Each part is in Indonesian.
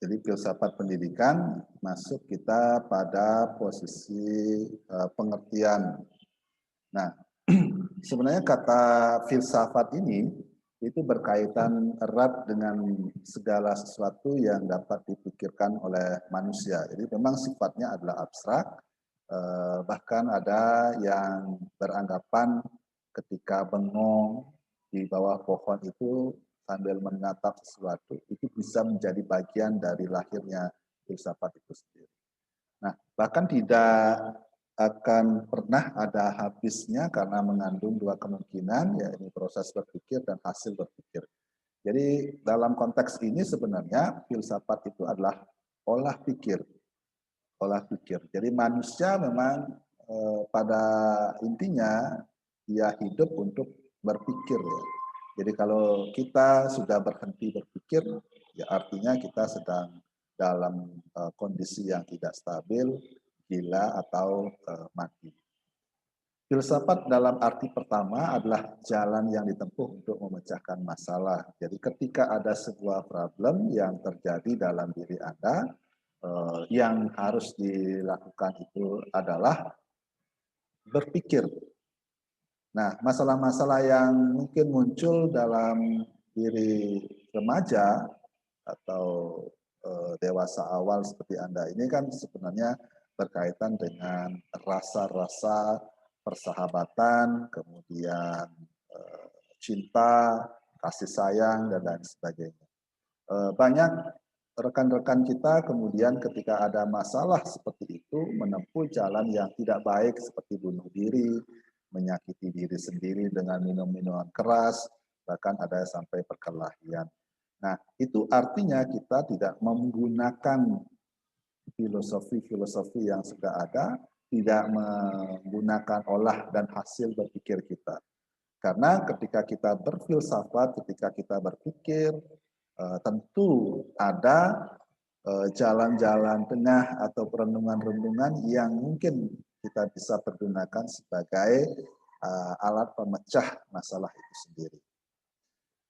Jadi filsafat pendidikan masuk kita pada posisi pengertian. Nah, sebenarnya kata filsafat ini itu berkaitan erat dengan segala sesuatu yang dapat dipikirkan oleh manusia. Jadi memang sifatnya adalah abstrak, bahkan ada yang beranggapan ketika bengong di bawah pohon itu sambil menatap sesuatu, itu bisa menjadi bagian dari lahirnya filsafat itu sendiri. Nah, bahkan tidak akan pernah ada habisnya karena mengandung dua kemungkinan, yaitu proses berpikir dan hasil berpikir. Jadi dalam konteks ini sebenarnya filsafat itu adalah olah pikir. Olah pikir. Jadi manusia memang pada intinya dia hidup untuk berpikir ya. Jadi kalau kita sudah berhenti berpikir, ya artinya kita sedang dalam kondisi yang tidak stabil, gila atau mati. Filsafat dalam arti pertama adalah jalan yang ditempuh untuk memecahkan masalah. Jadi ketika ada sebuah problem yang terjadi dalam diri Anda, yang harus dilakukan itu adalah berpikir. Nah, masalah-masalah yang mungkin muncul dalam diri remaja atau dewasa awal seperti Anda ini kan sebenarnya berkaitan dengan rasa-rasa persahabatan, kemudian cinta, kasih sayang, dan lain sebagainya. Banyak rekan-rekan kita kemudian ketika ada masalah seperti itu menempuh jalan yang tidak baik seperti bunuh diri, menyakiti diri sendiri dengan minum-minuman keras, bahkan ada yang sampai perkelahian. Nah, itu artinya kita tidak menggunakan filosofi-filosofi yang sudah ada, tidak menggunakan olah dan hasil berpikir kita. Karena ketika kita berfilsafat, ketika kita berpikir, tentu ada jalan-jalan tengah atau perenungan-renungan yang mungkin kita bisa pergunakan sebagai alat pemecah masalah itu sendiri.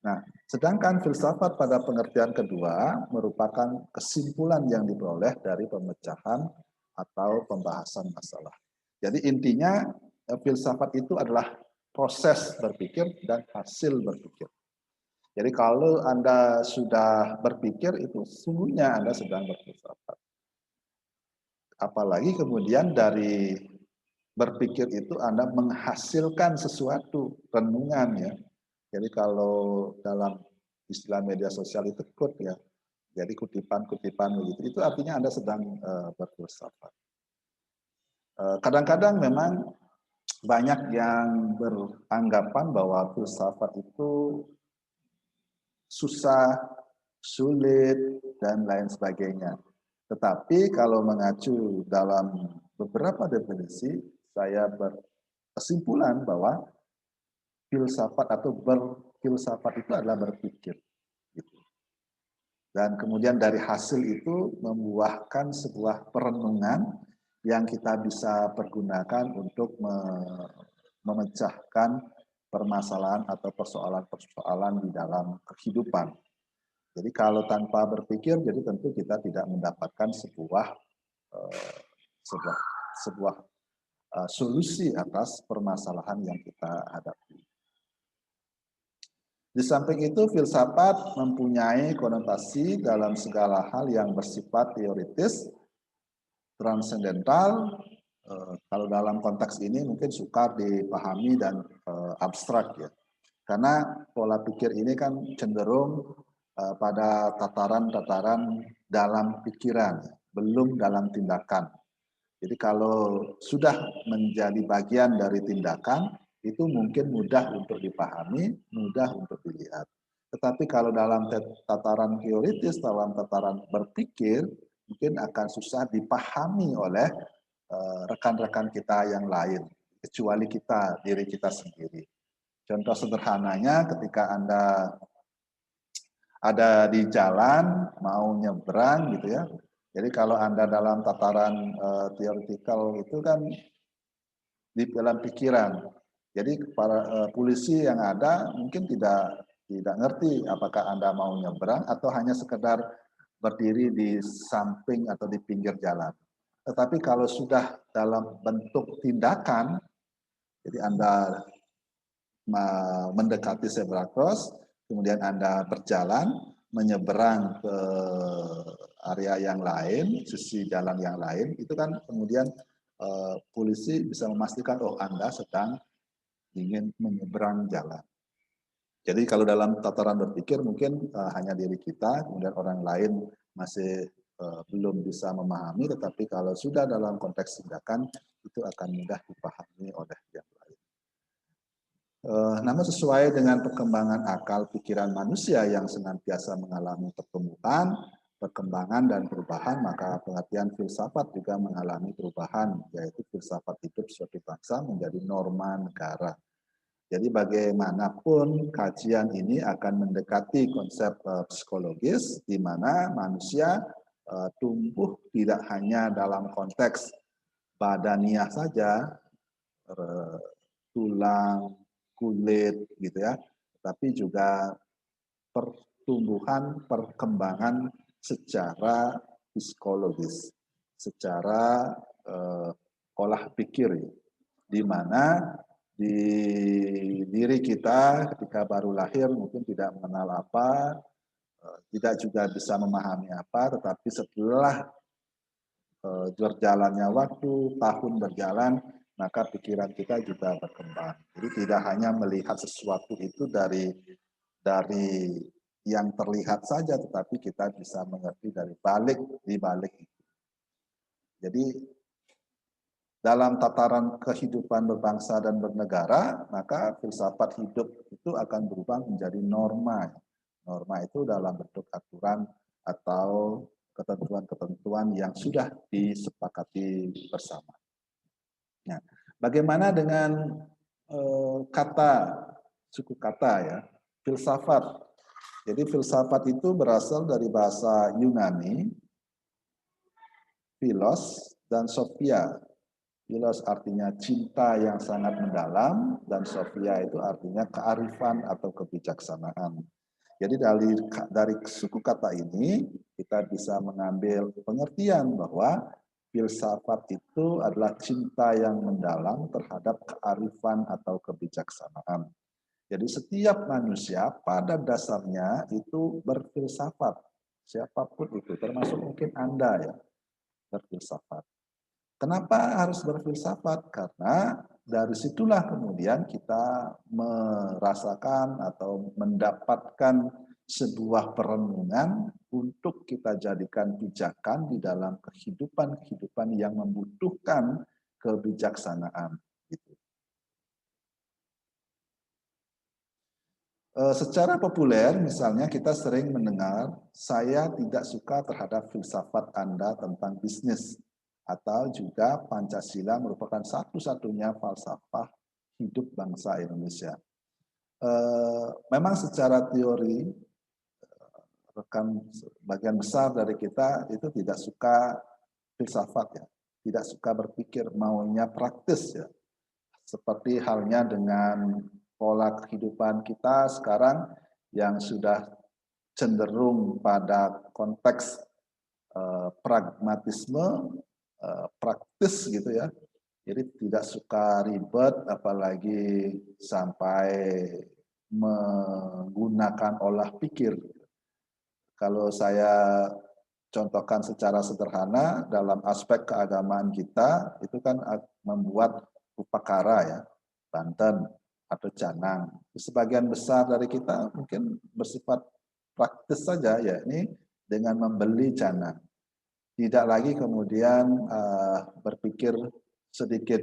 Nah, sedangkan filsafat pada pengertian kedua merupakan kesimpulan yang diperoleh dari pemecahan atau pembahasan masalah. Jadi intinya filsafat itu adalah proses berpikir dan hasil berpikir. Jadi kalau Anda sudah berpikir itu sungguhnya Anda sedang berfilsafat. Apalagi kemudian dari berpikir itu Anda menghasilkan sesuatu, renungan ya. Jadi kalau dalam istilah media sosial itu quote ya. Jadi kutipan-kutipan begitu. Itu artinya Anda sedang berfilsafat. Kadang-kadang memang banyak yang beranggapan bahwa filsafat itu susah, sulit, dan lain sebagainya. Tetapi kalau mengacu dalam beberapa definisi, saya berkesimpulan bahwa filsafat atau berfilsafat itu adalah berpikir. Gitu. Dan kemudian dari hasil itu membuahkan sebuah perenungan yang kita bisa pergunakan untuk memecahkan permasalahan atau persoalan-persoalan di dalam kehidupan. Jadi kalau tanpa berpikir, jadi tentu kita tidak mendapatkan sebuah solusi atas permasalahan yang kita hadapi. Di samping itu, filsafat mempunyai konotasi dalam segala hal yang bersifat teoritis, transendental. Kalau dalam konteks ini mungkin sukar dipahami dan abstrak ya. Karena pola pikir ini kan cenderung pada tataran-tataran dalam pikiran, belum dalam tindakan. Jadi kalau sudah menjadi bagian dari tindakan, itu mungkin mudah untuk dipahami, mudah untuk dilihat. Tetapi kalau dalam tataran teoritis, dalam tataran berpikir, mungkin akan susah dipahami oleh rekan-rekan kita yang lain, kecuali kita, diri kita sendiri. Contoh sederhananya ketika Anda ada di jalan, mau nyebrang gitu ya. Jadi kalau Anda dalam tataran teoretikal itu kan di dalam pikiran. Jadi para polisi yang ada mungkin tidak ngerti apakah Anda mau nyebrang atau hanya sekedar berdiri di samping atau di pinggir jalan. Tetapi kalau sudah dalam bentuk tindakan, jadi Anda mendekati zebra cross, kemudian Anda berjalan, menyeberang ke area yang lain, sisi jalan yang lain, itu kan kemudian polisi bisa memastikan, oh Anda sedang ingin menyeberang jalan. Jadi kalau dalam tataran berpikir mungkin hanya diri kita, kemudian orang lain masih belum bisa memahami, tetapi kalau sudah dalam konteks tindakan, itu akan mudah dipahami oleh yang lain. Namun sesuai dengan perkembangan akal pikiran manusia yang senantiasa mengalami pertumbuhan, perkembangan dan perubahan, maka pengertian filsafat juga mengalami perubahan, yaitu filsafat hidup suatu bangsa menjadi norma negara. Jadi bagaimanapun kajian ini akan mendekati konsep psikologis di mana manusia tumbuh tidak hanya dalam konteks badaniah saja, tulang, kulit gitu ya, tapi juga pertumbuhan, perkembangan secara psikologis, secara olah pikir, di mana di diri kita ketika baru lahir mungkin tidak mengenal apa, tidak juga bisa memahami apa, tetapi setelah berjalannya waktu, tahun berjalan, maka pikiran kita juga berkembang. Jadi tidak hanya melihat sesuatu itu dari yang terlihat saja, tetapi kita bisa mengerti di balik itu. Jadi dalam tataran kehidupan berbangsa dan bernegara, maka filsafat hidup itu akan berubah menjadi norma. Norma itu dalam bentuk aturan atau ketentuan-ketentuan yang sudah disepakati bersama. Nah, bagaimana dengan suku kata ya, filsafat. Jadi filsafat itu berasal dari bahasa Yunani, philos dan sophia. Philos artinya cinta yang sangat mendalam, dan sophia itu artinya kearifan atau kebijaksanaan. Jadi dari suku kata ini kita bisa mengambil pengertian bahwa filsafat itu adalah cinta yang mendalam terhadap kearifan atau kebijaksanaan. Jadi setiap manusia pada dasarnya itu berfilsafat. Siapapun itu, termasuk mungkin Anda ya, berfilsafat. Kenapa harus berfilsafat? Karena dari situlah kemudian kita merasakan atau mendapatkan sebuah perenungan untuk kita jadikan pijakan di dalam kehidupan yang membutuhkan kebijaksanaan. Gitu. Secara populer, misalnya kita sering mendengar, saya tidak suka terhadap filsafat Anda tentang bisnis, atau juga Pancasila merupakan satu-satunya falsafah hidup bangsa Indonesia. Memang secara teori, rekan bagian besar dari kita itu tidak suka filsafat ya, tidak suka berpikir, maunya praktis ya. Seperti halnya dengan pola kehidupan kita sekarang yang sudah cenderung pada konteks pragmatisme, praktis gitu ya. Jadi tidak suka ribet, apalagi sampai menggunakan olah pikir. Kalau saya contohkan secara sederhana, dalam aspek keagamaan kita, itu kan membuat upakara ya, Banten atau Canang. Sebagian besar dari kita mungkin bersifat praktis saja, yakni dengan membeli Canang. Tidak lagi kemudian berpikir sedikit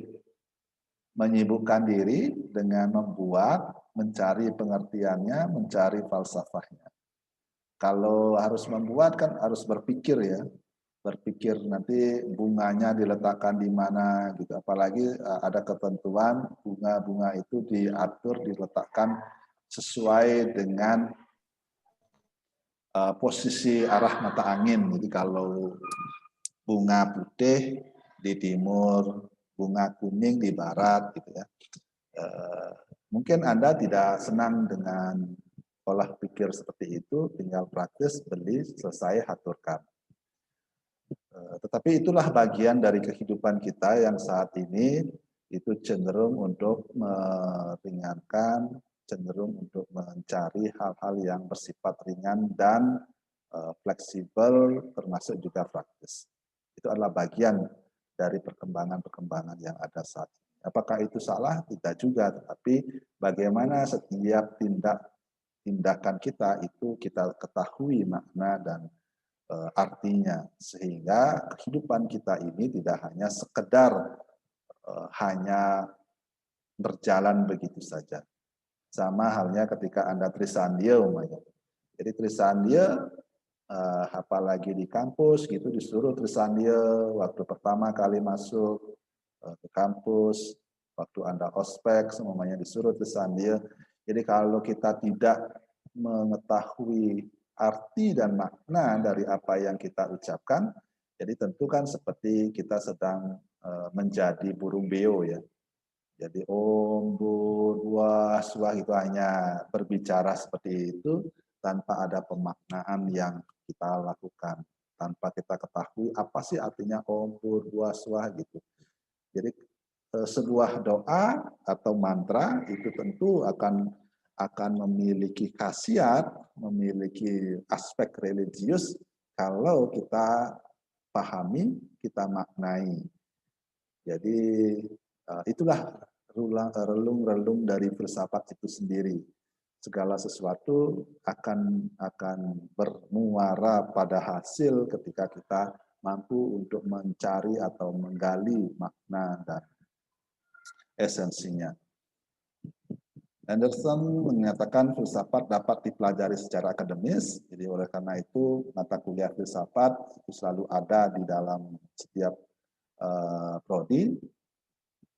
menyibukkan diri dengan membuat, mencari pengertiannya, mencari falsafahnya. Kalau harus membuat kan harus berpikir ya, berpikir nanti bunganya diletakkan di mana gitu. Apalagi ada ketentuan bunga-bunga itu diatur, diletakkan sesuai dengan posisi arah mata angin. Jadi kalau bunga putih di timur, bunga kuning di barat gitu ya. Mungkin Anda tidak senang dengan pola pikir seperti itu, tinggal praktis, beli, selesai, haturkan. Tetapi itulah bagian dari kehidupan kita yang saat ini itu cenderung untuk meringankan, cenderung untuk mencari hal-hal yang bersifat ringan dan fleksibel, termasuk juga praktis. Itu adalah bagian dari perkembangan-perkembangan yang ada saat ini. Apakah itu salah? Tidak juga, tetapi bagaimana setiap tindakan kita itu kita ketahui makna dan artinya, sehingga kehidupan kita ini tidak hanya sekedar hanya berjalan begitu saja. Sama halnya ketika Anda trisandia umpamanya. Jadi trisandia apalagi di kampus gitu disuruh trisandia waktu pertama kali masuk ke kampus, waktu Anda ospek semuanya disuruh trisandia. Jadi kalau kita tidak mengetahui arti dan makna dari apa yang kita ucapkan, jadi tentu kan seperti kita sedang menjadi burung beo ya. Jadi om, bur, wah, swah itu hanya berbicara seperti itu tanpa ada pemaknaan yang kita lakukan, tanpa kita ketahui apa sih artinya om, bur, wah, swah gitu. Jadi sebuah doa atau mantra itu tentu akan memiliki khasiat, memiliki aspek religius kalau kita pahami, kita maknai. Jadi itulah relung-relung dari filsafat itu sendiri. Segala sesuatu akan bermuara pada hasil ketika kita mampu untuk mencari atau menggali makna dan esensinya. Anderson menyatakan filsafat dapat dipelajari secara akademis, jadi oleh karena itu mata kuliah filsafat itu selalu ada di dalam setiap prodi,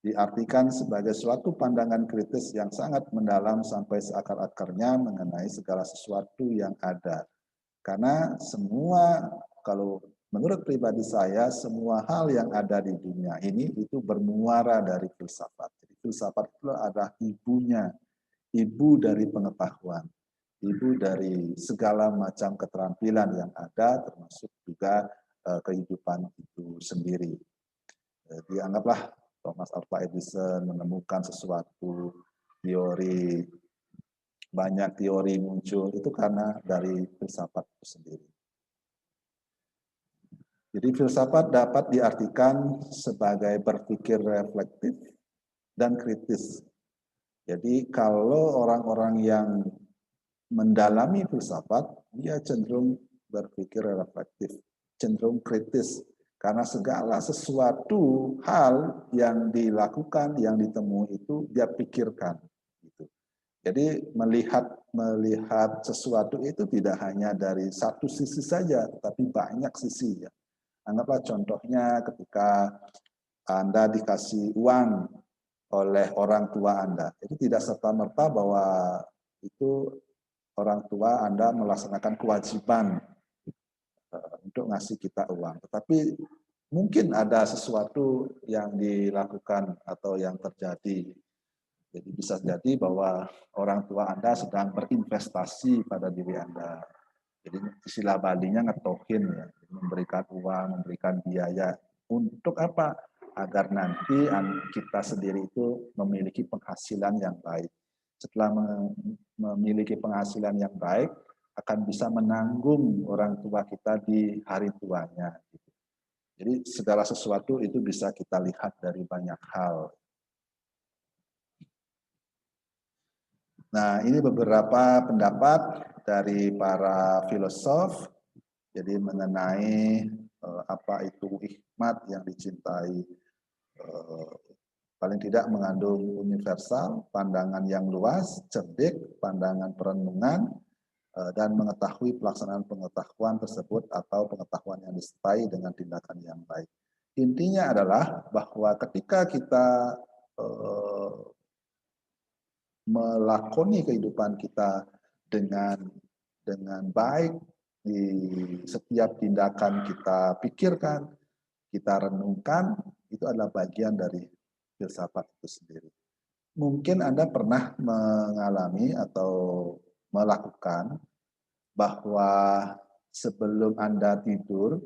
diartikan sebagai suatu pandangan kritis yang sangat mendalam sampai seakar-akarnya mengenai segala sesuatu yang ada. Karena semua, kalau menurut pribadi saya, semua hal yang ada di dunia ini itu bermuara dari filsafat. Jadi filsafat itu adalah ibunya, ibu dari pengetahuan, ibu dari segala macam keterampilan yang ada, termasuk juga kehidupan itu sendiri. Jadi anggaplah Thomas Alva Edison menemukan sesuatu teori, banyak teori muncul, itu karena dari filsafat itu sendiri. Jadi filsafat dapat diartikan sebagai berpikir reflektif dan kritis. Jadi kalau orang-orang yang mendalami filsafat, dia cenderung berpikir reflektif, cenderung kritis. Karena segala sesuatu hal yang dilakukan, yang ditemui itu dia pikirkan. Gitu. Jadi melihat sesuatu itu tidak hanya dari satu sisi saja, tapi banyak sisi. Ya. Anggaplah contohnya ketika Anda dikasih uang oleh orang tua Anda. Itu tidak serta-merta bahwa itu orang tua Anda melaksanakan kewajiban untuk ngasih kita uang. Tetapi mungkin ada sesuatu yang dilakukan atau yang terjadi. Jadi bisa jadi bahwa orang tua Anda sedang berinvestasi pada diri Anda. Jadi istilah Balinya ngetohin ya, memberikan uang, memberikan biaya. Untuk apa? Agar nanti kita sendiri itu memiliki penghasilan yang baik. Setelah memiliki penghasilan yang baik, akan bisa menanggung orang tua kita di hari tuanya. Jadi segala sesuatu itu bisa kita lihat dari banyak hal. Nah, ini beberapa pendapat dari para filosof, jadi mengenai apa itu hikmat yang dicintai, paling tidak mengandung universal, pandangan yang luas, cerdik, pandangan perenungan, dan mengetahui pelaksanaan pengetahuan tersebut atau pengetahuan yang disertai dengan tindakan yang baik. Intinya adalah bahwa ketika kita melakoni kehidupan kita dengan baik, di setiap tindakan kita pikirkan, kita renungkan, itu adalah bagian dari filsafat itu sendiri. Mungkin Anda pernah mengalami atau melakukan bahwa sebelum Anda tidur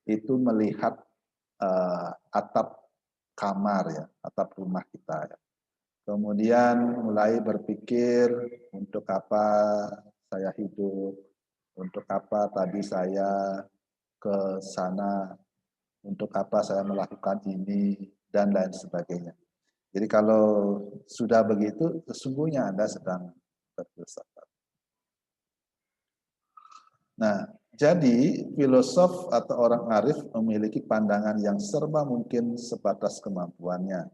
itu melihat atap kamar ya, atap rumah kita ya. Kemudian mulai berpikir untuk apa saya hidup, untuk apa tadi saya ke sana, untuk apa saya melakukan ini, dan lain sebagainya. Jadi kalau sudah begitu, sesungguhnya Anda sedang berfilsafat. Nah, jadi filosof atau orang arif memiliki pandangan yang serba mungkin sebatas kemampuannya.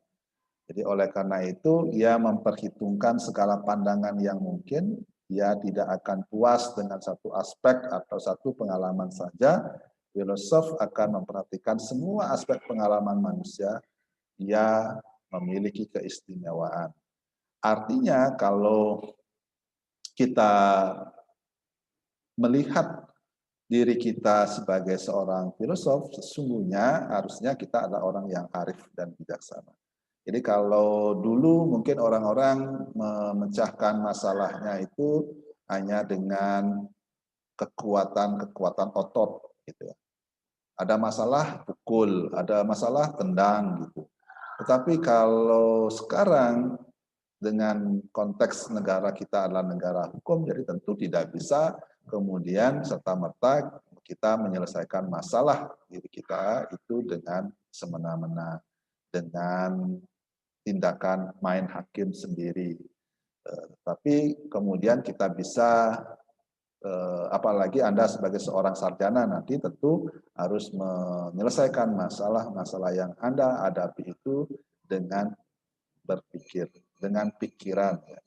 Jadi oleh karena itu, ia memperhitungkan segala pandangan yang mungkin, ia tidak akan puas dengan satu aspek atau satu pengalaman saja. Filosof akan memperhatikan semua aspek pengalaman manusia, ia memiliki keistimewaan. Artinya kalau kita melihat diri kita sebagai seorang filosof, sesungguhnya harusnya kita adalah orang yang arif dan bijaksana. Jadi kalau dulu mungkin orang-orang memecahkan masalahnya itu hanya dengan kekuatan otot gitu ya. Ada masalah pukul, ada masalah tendang gitu. Tetapi kalau sekarang dengan konteks negara kita adalah negara hukum, jadi tentu tidak bisa kemudian serta-merta kita menyelesaikan masalah diri kita itu dengan semena-mena, dengan tindakan main hakim sendiri. Tapi kemudian kita bisa, apalagi Anda sebagai seorang sarjana nanti tentu harus menyelesaikan masalah-masalah yang Anda hadapi itu dengan berpikir, dengan pikiran. Ya.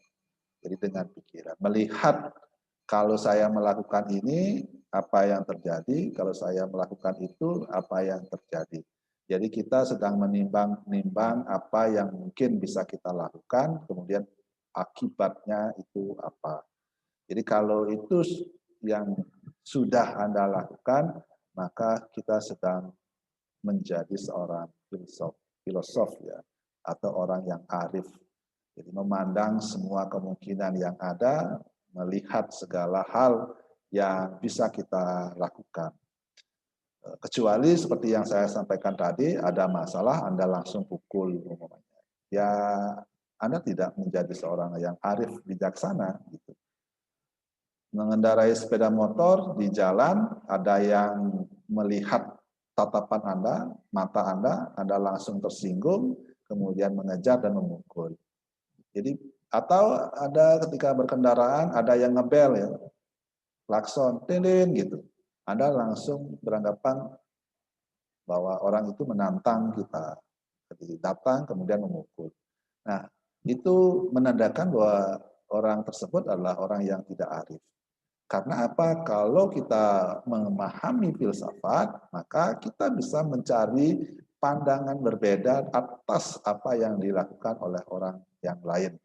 Jadi dengan pikiran. Melihat kalau saya melakukan ini, apa yang terjadi, kalau saya melakukan itu, apa yang terjadi. Jadi kita sedang menimbang apa yang mungkin bisa kita lakukan, kemudian akibatnya itu apa. Jadi kalau itu yang sudah Anda lakukan, maka kita sedang menjadi seorang filosof ya, atau orang yang arif. Jadi memandang semua kemungkinan yang ada, melihat segala hal yang bisa kita lakukan. Kecuali seperti yang saya sampaikan tadi, ada masalah Anda langsung pukul umumnya. Ya Anda tidak menjadi seorang yang arif bijaksana gitu. Mengendarai sepeda motor di jalan, ada yang melihat tatapan Anda, mata Anda langsung tersinggung, kemudian mengejar dan memukul. Jadi atau ada ketika berkendaraan ada yang ngebel ya, klakson, tin gitu. Anda langsung beranggapan bahwa orang itu menantang kita, jadi datang kemudian memukul. Nah, itu menandakan bahwa orang tersebut adalah orang yang tidak arif. Karena apa? Kalau kita memahami filsafat, maka kita bisa mencari pandangan berbeda atas apa yang dilakukan oleh orang yang lain.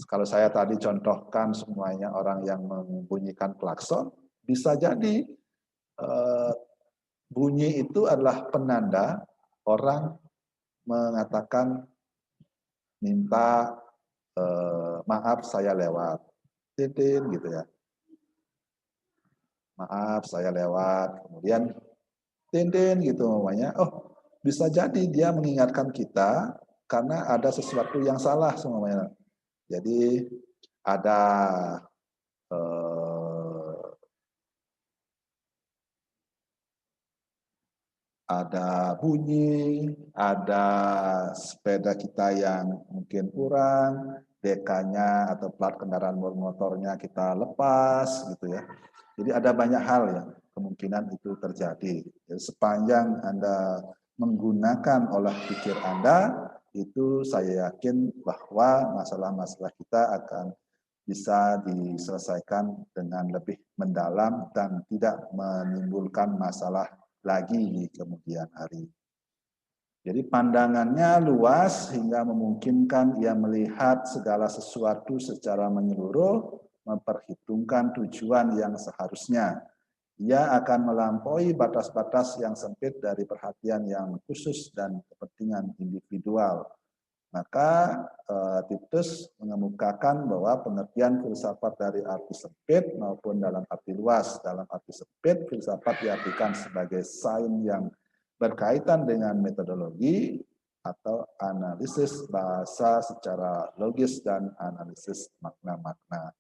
Kalau saya tadi contohkan semuanya orang yang membunyikan klakson, bisa jadi bunyi itu adalah penanda orang mengatakan minta maaf saya lewat, titin gitu ya. Maaf saya lewat, kemudian titin gitu namanya. Oh bisa jadi dia mengingatkan kita karena ada sesuatu yang salah semuanya. Jadi ada ada bunyi, ada sepeda kita yang mungkin kurang, dekanya atau plat kendaraan bermotornya kita lepas gitu ya. Jadi ada banyak hal yang kemungkinan itu terjadi. Jadi sepanjang Anda menggunakan olah pikir Anda, itu saya yakin bahwa masalah-masalah kita akan bisa diselesaikan dengan lebih mendalam dan tidak menimbulkan masalah lagi di kemudian hari. Jadi pandangannya luas hingga memungkinkan ia melihat segala sesuatu secara menyeluruh, memperhitungkan tujuan yang seharusnya. Ia akan melampaui batas-batas yang sempit dari perhatian yang khusus dan kepentingan individual. Maka Titus mengemukakan bahwa pengertian filsafat dari arti sempit maupun dalam arti luas. Dalam arti sempit, filsafat diartikan sebagai sains yang berkaitan dengan metodologi atau analisis bahasa secara logis dan analisis makna-makna.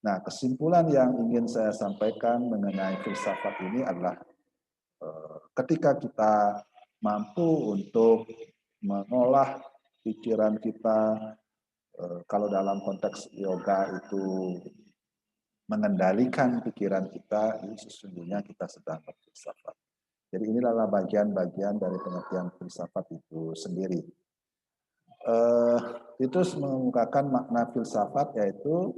Nah, kesimpulan yang ingin saya sampaikan mengenai filsafat ini adalah ketika kita mampu untuk mengolah pikiran kita, kalau dalam konteks yoga itu mengendalikan pikiran kita, itu sesungguhnya kita sedang berfilsafat. Jadi inilah bagian-bagian dari pengertian filsafat itu sendiri. Titus mengemukakan makna filsafat, yaitu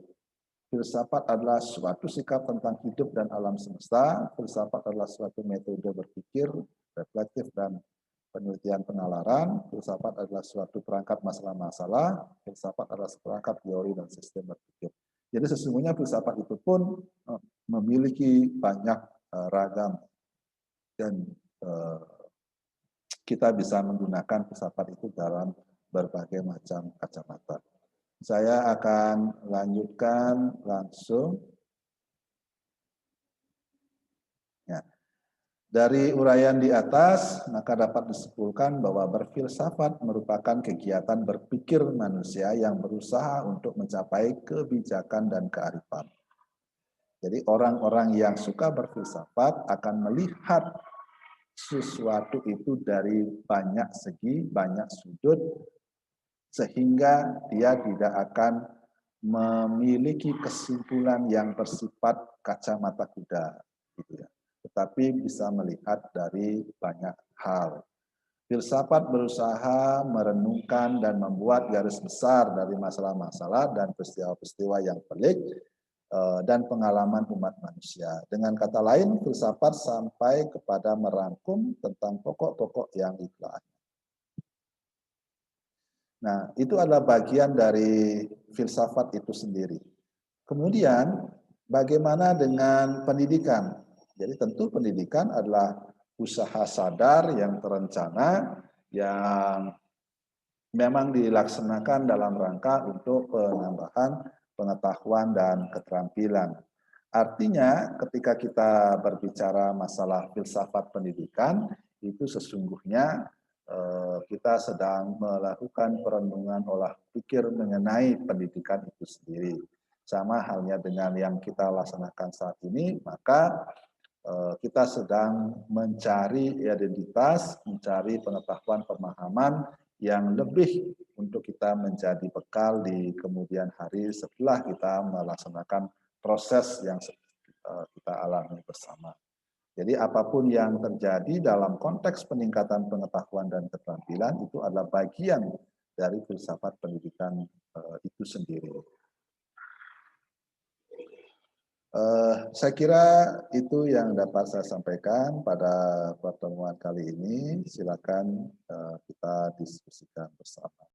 filsafat adalah suatu sikap tentang hidup dan alam semesta. Filsafat adalah suatu metode berpikir, reflektif, dan penelitian penalaran. Filsafat adalah suatu perangkat masalah-masalah. Filsafat adalah seperangkat teori dan sistem berpikir. Jadi sesungguhnya filsafat itu pun memiliki banyak ragam, dan kita bisa menggunakan filsafat itu dalam berbagai macam kacamata. Saya akan lanjutkan langsung. Ya. Dari uraian di atas, maka dapat disimpulkan bahwa berfilsafat merupakan kegiatan berpikir manusia yang berusaha untuk mencapai kebijakan dan kearifan. Jadi orang-orang yang suka berfilsafat akan melihat sesuatu itu dari banyak segi, banyak sudut, sehingga dia tidak akan memiliki kesimpulan yang bersifat kacamata kuda, gitu ya. Tetapi bisa melihat dari banyak hal. Filsafat berusaha merenungkan dan membuat garis besar dari masalah-masalah dan peristiwa-peristiwa yang pelik dan pengalaman umat manusia. Dengan kata lain, filsafat sampai kepada merangkum tentang pokok-pokok yang ilahi. Nah, itu adalah bagian dari filsafat itu sendiri. Kemudian, bagaimana dengan pendidikan? Jadi tentu pendidikan adalah usaha sadar yang terencana, yang memang dilaksanakan dalam rangka untuk penambahan pengetahuan dan keterampilan. Artinya, ketika kita berbicara masalah filsafat pendidikan, itu sesungguhnya kita sedang melakukan perenungan olah pikir mengenai pendidikan itu sendiri. Sama halnya dengan yang kita laksanakan saat ini, maka kita sedang mencari identitas, mencari pengetahuan pemahaman yang lebih untuk kita menjadi bekal di kemudian hari setelah kita melaksanakan proses yang kita alami bersama. Jadi apapun yang terjadi dalam konteks peningkatan pengetahuan dan keterampilan itu adalah bagian dari filsafat pendidikan itu sendiri. Saya kira itu yang dapat saya sampaikan pada pertemuan kali ini. Silakan kita diskusikan bersama.